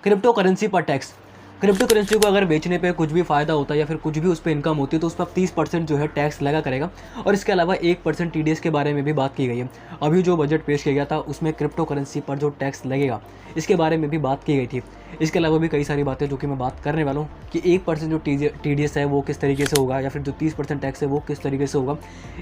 Crypto currency पर tax. Crypto currency को अगर बेचने पे कुछ भी फ़ायदा होता है या फिर कुछ भी उस पर इनकम होती है तो उस पर 30% जो है टैक्स लगा करेगा। और इसके अलावा 1% टीडीएस के बारे में भी बात की गई है। अभी जो बजट पेश किया गया था उसमें क्रिप्टो करेंसी पर जो टैक्स लगेगा इसके बारे में भी बात की गई थी। इसके अलावा भी कई सारी बातें जो कि मैं बात करने वाला हूँ कि 1% जो टीडीएस है वो किस तरीके से होगा या फिर जो 30% टैक्स है वो किस तरीके से होगा।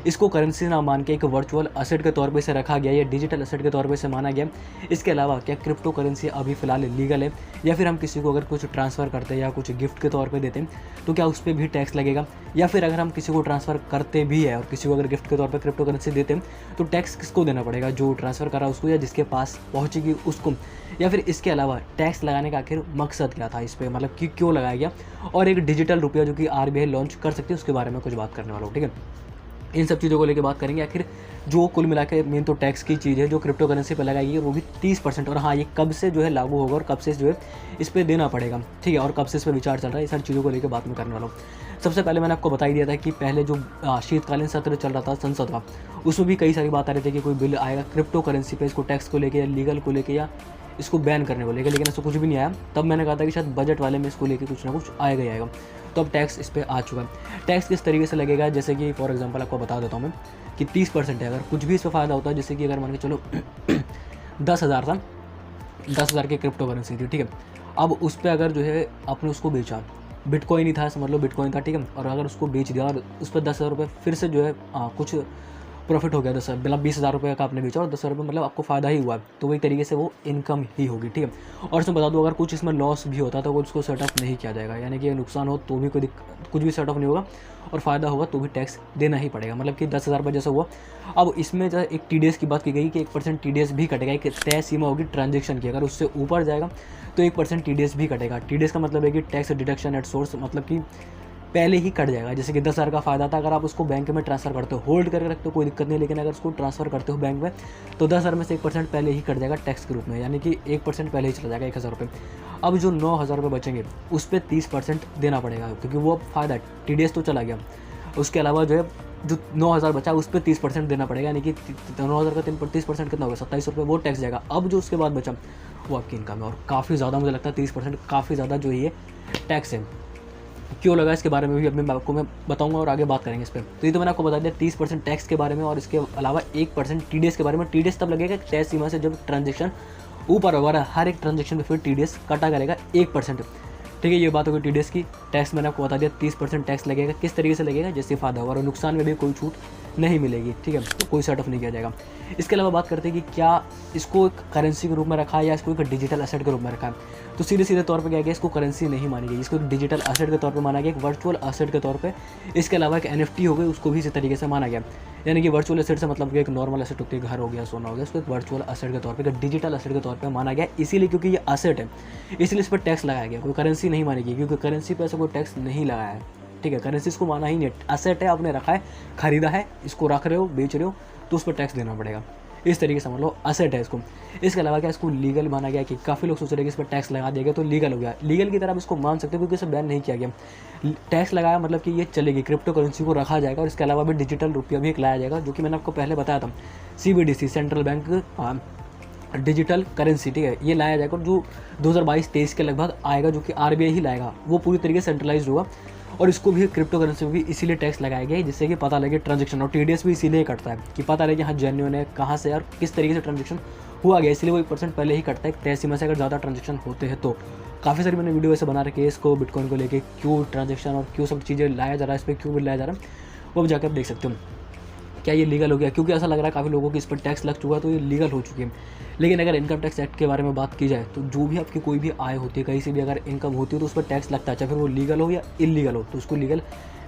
इसको करेंसी ना मान के एक वर्चुअल असेट के तौर पर इसे रखा गया या डिजिटल असेट के तौर पर इसे माना गया। इसके अलावा क्या क्रिप्टो करेंसी अभी फ़िलहाल लीगल है, या फिर हम किसी को अगर कुछ ट्रांसफ़र करते हैं या कुछ गिफ्ट के तौर पे देते हैं तो क्या उस पर भी टैक्स लगेगा, या फिर अगर हम किसी को ट्रांसफ़र करते भी है और किसी को अगर गिफ्ट के तौर पे क्रिप्टो करेंसी देते हैं तो टैक्स किसको देना पड़ेगा, जो ट्रांसफ़र करा उसको या जिसके पास पहुँचेगी उसको। या फिर इसके अलावा टैक्स लगाने का आखिर मकसद क्या था इस पर, मतलब कि क्यों लगाया गया, और एक डिजिटल रुपया जो कि आरबीआई लॉन्च कर सकती है उसके बारे में कुछ बात करने वाला हूँ। ठीक है, इन सब चीज़ों को लेकर बात करेंगे। आखिर जो कुल मिला के मेन तो टैक्स की चीज़ है जो क्रिप्टो करेंसी पर लगाई गई है वो भी 30%। और हाँ, ये कब से जो है लागू होगा और कब से जो है इस पर देना पड़ेगा, ठीक है, और कब से इस पर विचार चल रहा है, ये सारी चीज़ों को लेकर बात में करने वाला हूँ। सबसे पहले मैंने आपको बता ही दिया था कि पहले जो शीतकालीन सत्र चल रहा था संसद का, उसमें भी कई सारी बात आ रही थी कि कोई बिल आएगा क्रिप्टो करेंसी पर, इसको टैक्स को लेकर या लीगल को लेकर या इसको बैन करने को लेकर, लेकिन ऐसा कुछ भी नहीं आया। तब मैंने कहा था कि शायद बजट वाले में इसको लेकर कुछ ना कुछ आएगा ही आएगा। तो अब टैक्स इस पर आ चुका है। टैक्स किस तरीके से लगेगा, जैसे कि फॉर एग्जांपल आपको बता देता हूँ मैं कि 30% है। अगर कुछ भी इस पर फ़ायदा होता है, जैसे कि अगर मान के चलो 10,000 था, 10,000 की क्रिप्टो करेंसी थी, ठीक है, अब उस पर अगर जो है आपने उसको बेचा, बिटकॉइन ही था, समझ लो बिटकॉइन था, ठीक है, और अगर उसको बेच दिया और उस पर 10,000 रुपये फिर से जो है कुछ प्रॉफिट हो गया, 10 मतलब 20,000 रुपये का आपने बेचा और 10,000 रुपये मतलब आपको फ़ायदा ही हुआ, तो वही तरीके से वो इनकम ही होगी, ठीक है। और इसमें बता दूँ अगर कुछ इसमें लॉस भी होता तो उसको सेटअप नहीं किया जाएगा, यानी कि नुकसान हो तो भी कोई कुछ भी सेटअप नहीं होगा, और फ़ायदा होगा तो भी टैक्स देना ही पड़ेगा, मतलब कि 10,000 रुपये जैसा हुआ। अब इसमें जो एक टीडीएस की बात की गई कि 1% टीडीएस भी कटेगा, एक तय सीमा होगी ट्रांजेक्शन की, अगर उससे ऊपर जाएगा तो 1% टीडीएस भी कटेगा। टीडीएस का मतलब है कि टैक्स डिडक्शन एट सोर्स, मतलब कि पहले ही कट जाएगा। जैसे कि 10,000 का फ़ायदा था, अगर आप उसको बैंक में ट्रांसफ़र करते हो, होल्ड करके रखते हो कोई दिक्कत नहीं, लेकिन अगर उसको ट्रांसफ़र करते हो बैंक में तो 10,000 में से 1% पहले ही कट जाएगा टैक्स के रूप में, यानी कि 1% पहले ही चला जाएगा 1,000 रुपये। अब जो 9,000 रुपये बचेंगे उस पर 30% देना पड़ेगा, क्योंकि वो फ़ायदा टीडीएस तो चला गया। उसके अलावा जो है जो 9,000 बचा उस पर 30% देना पड़ेगा, यानी कि 9,000 का 30% कितना होगा, 27 रुपये, वो टैक्स जाएगा। अब जो उसके बाद बचा वो आपकी इनकम है, और काफ़ी ज़्यादा मुझे लगता है 30% काफ़ी ज़्यादा जो ये टैक्स है। क्यों लगा इसके बारे में भी अपने आपको मैं बताऊंगा और आगे बात करेंगे इस पर। तो ये तो मैंने आपको बता दिया 30% टैक्स के बारे में, और इसके अलावा 1% टीडीएस के बारे में। टीडीएस तब लगेगा तय सीमा से जब ट्रांजेक्शन ऊपर होगा, हर एक ट्रांजेक्शन में फिर टीडीएस कटा करेगा 1%, ठीक है। ये बात होगी टीडीएस की। टैक्स मैंने आपको बता दिया 30% टैक्स लगेगा, किस तरीके से लगेगा, जैसे फ़ायदा होगा, और नुकसान में भी कोई छूट नहीं मिलेगी, ठीक है, तो कोई सेट ऑफ नहीं किया जाएगा। इसके अलावा बात करते हैं कि क्या इसको एक करेंसी के रूप में रखा है या इसको एक डिजिटल एसेट के रूप में रखा है। तो सीधे सीधे तौर पे क्या गया, इसको करेंसी नहीं मानी गई, इसको एक डिजिटल एसेट के तौर पे माना गया, एक वर्चुअल एसेट के तौर पे। इसके अलावा एक एनएफटी हो गई, उसको भी इसी तरीके से माना गया, यानी कि वर्चुअल एसेट से मतलब कि एक नॉर्मल एसेट होती है, घर हो गया, सोना हो गया, उसको एक वर्चुअल एसेट के तौर पे, एक डिजिटल एसेट के तौर पे माना गया, इसीलिए क्योंकि ये एसेट है इसलिए इस पर टैक्स लगाया गया। कोई करेंसी नहीं मानी गई, क्योंकि करेंसी पर ऐसा कोई टैक्स नहीं लगाया है, ठीक है। करेंसी इसको माना ही नहीं, एसेट है, आपने रखा है, खरीदा है, इसको रख रहे हो, बेच रहे हो, तो उस पर टैक्स देना पड़ेगा, इस तरीके से समझ लो एसेट है इसको। इसके अलावा क्या इसको लीगल माना गया, कि काफ़ी लोग सोच रहे हैं कि इस पर टैक्स लगा दिया गया तो लीगल हो गया। लीगल की तरह आप इसको मान सकते हो, क्योंकि इसे बैन नहीं किया गया। टैक्स लगाया मतलब कि ये चलेगी, क्रिप्टो करेंसी को रखा जाएगा, और इसके अलावा भी डिजिटल रुपया भी एक लाया जाएगा, जो कि मैंने आपको पहले बताया था, CBDC, central bank digital currency, ठीक है, ये लाया जाएगा, जो 2022-23 के लगभग आएगा, जो कि आरबीआई ही लाएगा, वो पूरी तरीके से सेंट्रलाइज होगा। और इसको भी क्रिप्टो करेंसी में भी इसीलिए टैक्स लगाया गया है, जिससे कि पता लगे ट्रांजेक्शन, और टीडीएस भी इसीलिए कटता है कि पता लगे हाँ जेन्युइन है, कहाँ से और किस तरीके से ट्रांजेक्शन हुआ गया, इसलिए वो 1% पहले ही कटता है तय सीमा से, अगर ज़्यादा ट्रांजेक्शन होते हैं तो। काफ़ी सारी मैंने वीडियो ऐसे बना रखी है इसको, बिटकॉइन को लेके क्यों ट्रांजेक्शन और क्यों सब चीज़ें लाया जा रहा है, इस पर क्यों भी लाया जा रहा है, वो जाकर आप देख सकते हो। क्या ये लीगल हो गया, क्योंकि ऐसा लग रहा है काफ़ी लोगों की इस पर टैक्स लग चुका है, तो ये लीगल हो चुकी है। लेकिन अगर इनकम टैक्स एक्ट के बारे में बात की जाए तो जो भी आपकी कोई भी आय होती है, कहीं से भी अगर इनकम होती है तो उस पर टैक्स लगता है, चाहे फिर वो लीगल हो या इलीगल हो, तो उसको लीगल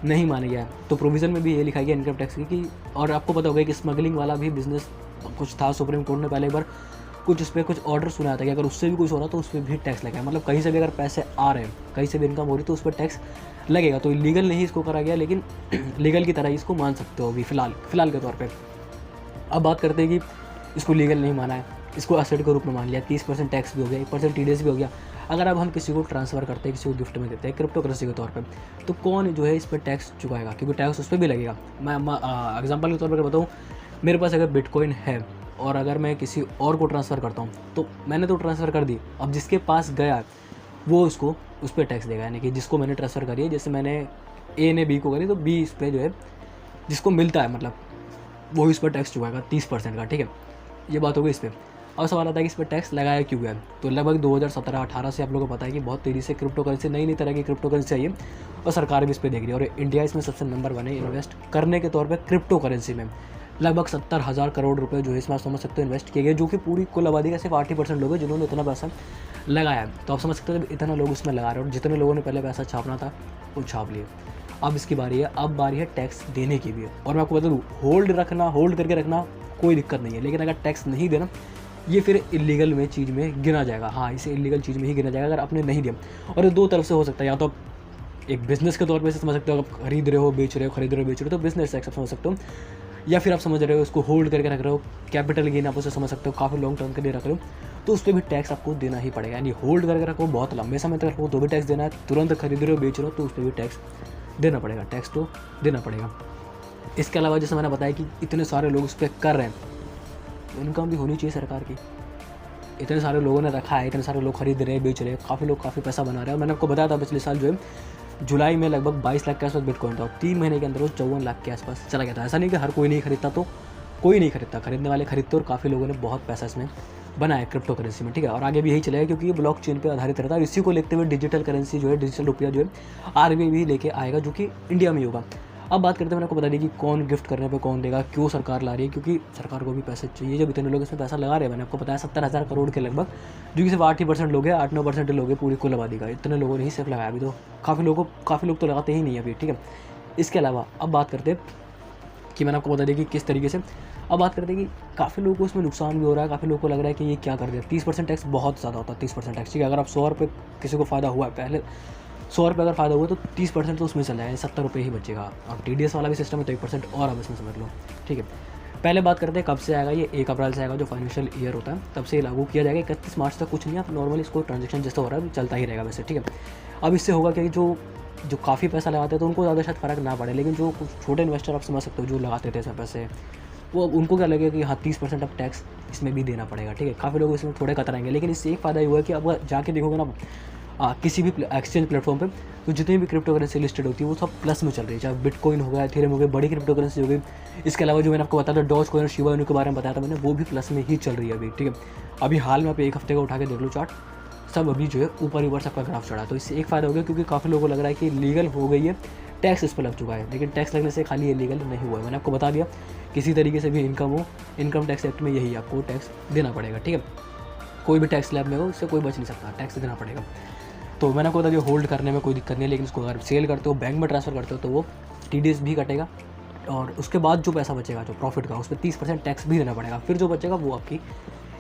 नहीं माना गया है। तो प्रोविज़न में भी ये लिखा गया इनकम टैक्स की कि, और आपको पता होगा कि स्मगलिंग वाला भी बिजनेस कुछ था, सुप्रीम कोर्ट ने पहले एक बार कुछ उस पर कुछ ऑर्डर सुनाया था कि अगर उससे भी कुछ हो रहा तो उस पर भी टैक्स लगेगा, मतलब कहीं से भी अगर पैसे आ रहे हैं, कहीं से भी इनकम हो रही तो उस पर टैक्स लगेगा। तो लीगल नहीं इसको करा गया, लेकिन लीगल की तरह ही इसको मान सकते हो अभी फ़िलहाल के तौर पर। अब बात करते हैं कि इसको लीगल नहीं माना है, इसको एसेट के रूप में मान लिया, 30% टैक्स भी हो गया, 1% टीडीएस भी हो गया। अगर अब हम किसी को ट्रांसफ़र करते हैं, किसी को गिफ्ट में देते हैं क्रिप्टो करेंसी के तौर पे, तो कौन जो है इस पर टैक्स चुकाएगा, क्योंकि टैक्स उस पर भी लगेगा। मैं एग्जांपल के तौर पर बताऊँ, मेरे पास अगर बिटकॉइन है और अगर मैं किसी और को ट्रांसफ़र करता हूँ, तो मैंने तो ट्रांसफ़र कर दी, अब जिसके पास गया वो उसको उस पर टैक्स देगा, यानी कि जिसको मैंने ट्रांसफ़र करी है, जैसे मैंने ए ने बी को करी तो बी इस पर जो है जिसको मिलता है मतलब वो इस पर टैक्स चुकाएगा 30% का, ठीक है। ये बात हो गई इस पर। अब सवाल आता है कि इस पर टैक्स लगाया क्यों गया। तो लगभग 2017-18 से आप लोगों को पता है कि बहुत तेज़ी से क्रिप्टो करेंसी, नई तरह की क्रिप्टो करेंसी आई है और सरकार भी इस पर देख रही है, और इंडिया इसमें सबसे नंबर 1 है इन्वेस्ट करने के तौर पर क्रिप्टो करेंसी में। लगभग 70,000 करोड़ रुपए जो है इसमें आप समझ सकते हो इन्वेस्ट किए गए, जो कि पूरी कुल आबादी का सिर्फ 8% लोग हैं जिन्होंने इतना पैसा लगाया है। तो आप समझ सकते हो जब इतना लोग उसमें लगा रहे हैं और जितने लोगों ने पहले पैसा छापना था वो छाप लिए। अब इसकी बारी है, अब बारी है टैक्स देने की भी। और मैं आपको बता दूँ, होल्ड करके रखना कोई दिक्कत नहीं है, लेकिन अगर टैक्स नहीं देना ये फिर इलीगल में चीज़ में गिना जाएगा। हाँ, इसे इलीगल चीज़ में ही गिना जाएगा अगर आपने नहीं दिया। और ये दो तरफ से हो सकता है, या तो आप एक बिज़नेस के तौर पे समझ सकते हो, आप खरीद रहे हो बेच रहे हो तो बिज़नेस टैक्स आप समझ सकते हो, या फिर आप समझ रहे हो इसको होल्ड करके रख रहे हो, कैपिटल गेन आप उसे समझ सकते हो, काफ़ी लॉन्ग टर्म के लिए रख रहे हो, तो उस पर भी टैक्स आपको देना ही पड़ेगा। यानी होल्ड करके रखो, बहुत लंबे समय तक रखो तो भी टैक्स देना है, तुरंत खरीद रहे हो बेच रहे हो तो उस पर भी टैक्स देना पड़ेगा, टैक्स तो देना पड़ेगा। इसके अलावा जैसे मैंने बताया कि इतने सारे लोग उस पर कर रहे हैं, तो इनकम भी होनी चाहिए सरकार की। इतने सारे लोगों ने रखा है, इतने सारे लोग खरीद रहे हैं बेच रहे हैं, काफ़ी लोग काफ़ी पैसा बना रहे हैं। और मैंने आपको बताया था पिछले साल जो है जुलाई में लगभग 22 लाख के आसपास बिटकॉइन था और 3 महीने के अंदर वो 54 लाख के आसपास चला गया था। ऐसा नहीं कि हर कोई नहीं खरीदता, तो कोई नहीं खरीदता, खरीदने वाले खरीदते और काफ़ी लोगों ने बहुत पैसा इसमें बनाया क्रिप्टो करेंसी में, ठीक है। और आगे भी यही चलेगा क्योंकि ये ब्लॉकचेन पे आधारित रहता है। और इसी को लेते हुए डिजिटल करेंसी जो है, डिजिटल रुपया जो है आरबीआई भी लेके आएगा, जो कि इंडिया में ही होगा। अब बात करते हैं, मैंने आपको बता दी कि कौन गिफ्ट करने पे कौन देगा, क्यों सरकार ला रही है, क्योंकि सरकार को भी पैसे चाहिए। जब इतने लोग इसमें पैसा लगा रहे हैं, मैंने आपको बताया 70,000 करोड़ के लगभग, जो कि सिर्फ 8% लोग हैं, 8-9% लोग हैं पूरी कुल आबादी का। इतने लोगों ने ही सिर्फ लगाया, अभी तो काफ़ी लोग तो लगाते ही नहीं अभी, ठीक है। इसके अलावा अब बात करते हैं कि मैंने आपको बता दिया कि किस तरीके से। अब बात करते हैं कि काफ़ी लोगों को इसमें नुकसान भी हो रहा है, काफ़ी लोगों को लग रहा है कि ये क्या कर दिया। 30% टैक्स बहुत ज़्यादा होता है, 30% टैक्स, ठीक है। अगर आप 100 रुपये किसी को फ़ायदा हुआ है, पहले 100 रुपये अगर फ़ायदा हुआ तो 30% तो उसमें चल जाएगा, 70 रुपये ही बचेगा। और TDS वाला भी सिस्टम है तो 1% और आप इसमें समझ लो, ठीक है। पहले बात करते हैं कब से आएगा ये। 1 अप्रैल से आएगा, जो फाइनेंशियल ईयर होता है तब से ये लागू किया जाएगा। 31 मार्च तक कुछ नहीं, आप नॉर्मली इसको ट्रांजेक्शन जैसा हो रहा है चलता ही रहेगा वैसे, ठीक है। अब इससे होगा कि जो काफ़ी पैसा लगाते हैं तो उनको ज़्यादा शायद फ़र्क ना पड़े, लेकिन जो कुछ छोटे इन्वेस्टर आप समझ सकते हो जो लगाते थे इसमें पैसे, वो उनको क्या लगेगा कि हाँ 30% अब टैक्स इसमें भी देना पड़ेगा, ठीक है। काफ़ी लोग इसमें थोड़े कतराएंगे, लेकिन इससे एक फ़ायदा ये हुआ है कि अब जाके देखोगे ना किसी भी एक्सचेंज प्लेटफॉर्म पे, तो जितनी भी क्रिप्टो करेंसी लिस्टेड होती है वो सब प्लस में चल रही है, चाहे बिटकॉइन हो गया, इथेरियम हो गया, बड़ी क्रिप्टो करेंसी हो गई। इसके अलावा जो मैंने आपको बताया था डॉज कॉइन और शिबा इनू के बारे में बताया था मैंने, वो भी प्लस में ही चल रही है अभी, ठीक है। अभी हाल में आप एक हफ्ते का उठा के देख लो चार्ट, सब अभी जो है ऊपर सबका ग्राफ चढ़ा। तो इससे एक फ़ायदा हो गया क्योंकि काफ़ी लोगों को लग रहा है कि लीगल हो गई है, टैक्स इस पर लग चुका है, लेकिन टैक्स लगने से खाली ये लीगल नहीं हुआ है। मैंने आपको बता दिया किसी तरीके से भी इनकम हो, इनकम टैक्स एक्ट में यही आपको टैक्स देना पड़ेगा, ठीक है। कोई भी टैक्स स्लैब में हो इससे कोई बच नहीं सकता, टैक्स देना पड़ेगा। तो मैंने आपको बता दिया होल्ड करने में कोई दिक्कत नहीं है, लेकिन इसको अगर सेल करते हो, बैंक में ट्रांसफ़र करते हो तो वो TDS भी कटेगा, और उसके बाद जो पैसा बचेगा जो प्रॉफिट का, उस पर 30% टैक्स भी देना पड़ेगा। फिर जो बचेगा वो आपकी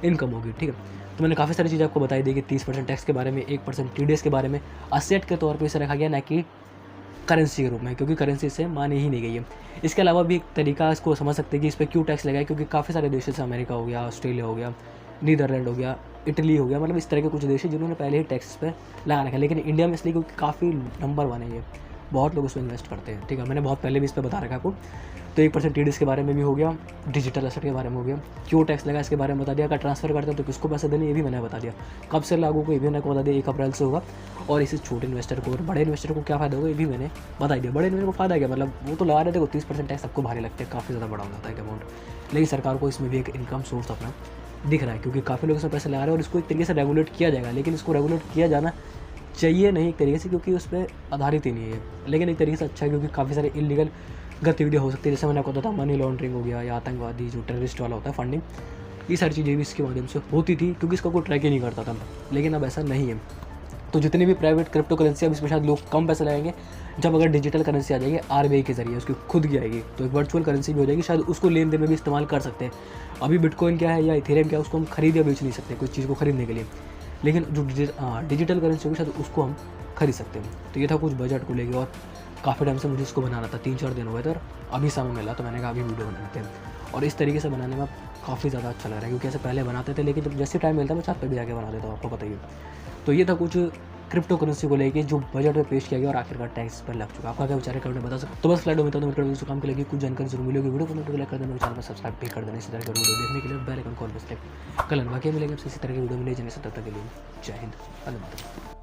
इनकम होगी, ठीक है। तो मैंने काफ़ी सारी चीज़ें आपको बताई दी कि 30% टैक्स के बारे में, 1% TDS के बारे में, असेट के तौर पे इसे रखा गया, ना कि करेंसी के रूप में, क्योंकि करेंसी से मानी ही नहीं गई है। इसके अलावा भी एक तरीका इसको समझ सकते हैं कि इस पर क्यों टैक्स लगाए, क्योंकि काफ़ी सारे देश जैसे अमेरिका हो गया, ऑस्ट्रेलिया हो गया, नीदरलैंड हो गया, इटली हो गया, मतलब इस तरह के कुछ देश हैं जिन्होंने पहले ही टैक्स पे लगा रखा है। लेकिन इंडिया में इसलिए क्योंकि काफ़ी नंबर 1 है ये, बहुत लोग उसमें इन्वेस्ट करते हैं, ठीक है। मैंने बहुत पहले भी इस पर बता रखा आपको। तो 1% TDS के बारे में भी हो गया, डिजिटल एसेट के बारे में हो गया, क्यों टैक्स लगा इसके बारे में बता दिया, अगर ट्रांसफर करते हैं तो किसको पैसे देने ये भी मैंने बता दिया, कब से लागू को ये भी मैंने बता दिया, 1 अप्रैल से होगा। और इसे छोटे इन्वेस्टर को और बड़े इन्वेस्टर को क्या फ़ायदा होगा ये भी मैंने बता दिया। बड़े इन्वेस्टर को फ़ायदा क्या, मतलब वो तो लगा रहे थे 30% टैक्स सबको भारी लगते हैं, काफ़ी ज़्यादा बड़ा हो जाता है अमाउंट, लेकिन सरकार को इसमें भी एक इनकम सोर्स अपना दिख रहा है, क्योंकि काफ़ी लोग इसमें पैसे लगा रहे हैं और इसको एक तरीके से रेगुलेट किया जाएगा। लेकिन इसको रेगुलेट किया जाना चाहिए नहीं एक तरीके से, क्योंकि उस पर आधारित ही नहीं है, लेकिन एक तरीके से अच्छा है क्योंकि काफ़ी सारे इलीगल गतिविधियाँ हो सकती है। जैसे मैंने आपको बताया मनी लॉन्ड्रिंग हो गया, या आतंकवादी जो टेररिस्ट वाला होता है फंडिंग, ये सारी चीज़ें भी इसके माध्यम से होती थी, क्योंकि इसका कोई ट्रैक ही नहीं करता था। लेकिन अब ऐसा नहीं है। तो जितनी भी प्राइवेट क्रिप्टो करेंसी, अब इसमें शायद लोग कम पैसे लगाएंगे, जब अगर डिजिटल करेंसी आ जाएगी RBI के जरिए, उसकी खुद की आएगी, तो एक वर्चुअल करेंसी भी हो जाएगी, शायद उसको लेन देन में भी इस्तेमाल कर सकते हैं। अभी बिटकॉइन क्या है या इथेरियम क्या है, उसको हम खरीद या बेच नहीं सकते कोई चीज़ को खरीदने के लिए, लेकिन जो डिजिटल करेंसी होगी शायद उसको हम खरीद सकते हैं। तो ये था कुछ बजट को लेके, और काफ़ी टाइम से मुझे इसको बनाना था, 3-4 दिन हुए थे और अभी समय मिला तो मैंने कहा अभी वीडियो बनाते हैं। और इस तरीके से बनाने में काफ़ी ज़्यादा अच्छा लग रहा है, क्योंकि ऐसे पहले बनाते थे, लेकिन जब जैसे टाइम मिलता है मैं छत पर भी जाके बना देता हूँ, आपको पता ही है। तो ये था कुछ क्रिप्टो करेंसी को लेके जो बजट में पेश किया गया और आखिरकार टैक्स पर लग चुका। आपका क्या विचार है कमेंट में बता सकते। तो बस फ्लाइट में तो काम के लगी कुछ जानकारी जरूर मिलेगी। वीडियो को लाइक कर देना, चैनल पर सब्सक्राइब भी कर देना। इसी तरह के वीडियो देखने के लिए बेल आइकन कॉल पर कल बाकी मिलेंगे आपसे इसी तरह के वीडियो में, नहीं जाने से तब तक के लिए जय हिंद, वंदे मातरम।